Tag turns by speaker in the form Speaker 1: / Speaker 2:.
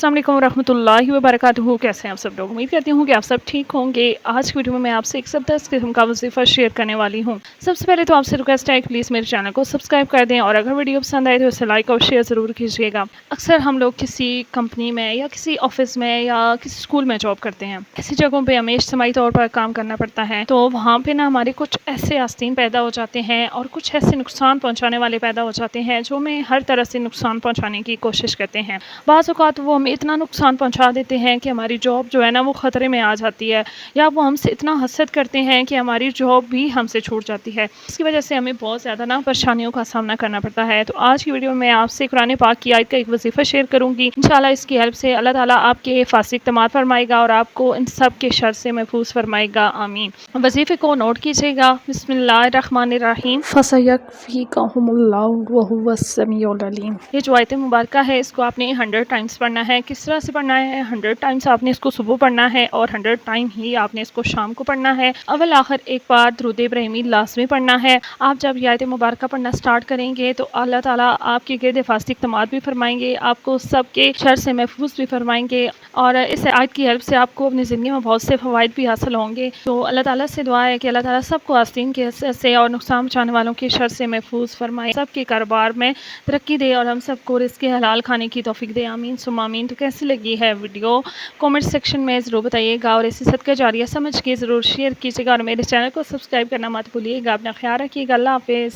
Speaker 1: अस्सलाम वालेकुम रहमतुल्लाहि व बरकातुहू। कैसे हैं आप सब लोग? उम्मीद करती हूँ कि आप सब ठीक होंगे। आज की वीडियो में मैं आपसे एक ज़बरदस्त किस्म का वजीफ़ा शेयर करने वाली हूँ। सबसे पहले तो आपसे रिक्वेस्ट है कि प्लीज़ मेरे चैनल को सब्सक्राइब कर दें और अगर वीडियो पसंद आए तो इसे लाइक और शेयर ज़रूर कीजिएगा। अक्सर हम लोग किसी कंपनी में या किसी ऑफिस में या किसी स्कूल में जॉब करते हैं, ऐसी जगहों पर हमें इज्तिमाई तौर पर काम करना पड़ता है, तो वहाँ पर ना हमारे कुछ ऐसे आस्तीन पैदा हो जाते हैं और कुछ ऐसे नुकसान पहुँचाने वाले पैदा हो जाते हैं जो हमें हर तरह से नुकसान पहुँचाने की कोशिश करते हैं। बाज़ औक़ात वो हमें इतना नुकसान पहुँचा देते हैं कि हमारी जॉब जो है ना वो ख़तरे में आ जाती है, या वो हमसे इतना हसद करते हैं कि हमारी जॉब भी हमसे छूट जाती है। इसकी वजह से हमें बहुत ज़्यादा ना परेशानियों का सामना करना पड़ता है। तो आज की वीडियो में आपसे कुरान पाक की आयत का एक वजीफ़ा शेयर करूँगी। इंशाअल्लाह इसकी हेल्प से अल्लाह ताला आपके हिफाज़त इक़दामात फरमाएगा और आपको इन सब के शर से महफूज़ फरमाएगा। आमीन। वजीफ़े को नोट कीजिएगा। बिस्मिल्लाहिर्रहमानिर्रहीम। फसयकफ़ीकहुमुल्लाहु व हुवस्समीउल अलीम। ये जो आयत मुबारका है इसको आपने 100 टाइम्स पढ़ना है। किस तरह से पढ़ना है? 100 टाइम्स आपने इसको सुबह पढ़ना है और 100 टाइम ही आपने इसको शाम को पढ़ना है। अव्वल आखिर एक बार दुरूद इब्राहिमी लाज़मी पढ़ना है। आप जब ये आयत मुबारका पढ़ना स्टार्ट करेंगे तो अल्लाह ताला आपके गिर्द हिफाज़ती इक़दामात भी फरमाएंगे, आपको सबके शर से महफूज़ भी फरमाएंगे और इस आयत की हेल्प से आपको अपनी ज़िंदगी में बहुत से फ़वाइद भी हासिल होंगे। तो अल्लाह ताला से दुआ है कि अल्लाह ताला सबको आस्तीन के से और नुकसान पहुँचाने वालों के शर से महफूज़ फरमाए, सबके कारोबार में तरक्की दे और हम सबको रिज़्क़ हलाल खाने की तौफ़ीक दे। आमीन सुम्मा आमीन। तो कैसी लगी है वीडियो कमेंट सेक्शन में ज़रूर बताइएगा और इसे सदका जारिया समझ के ज़रूर शेयर कीजिएगा और मेरे चैनल को सब्सक्राइब करना मत भूलिएगा। अपना ख्याल रखिएगा। अल्लाह हाफ़िज़।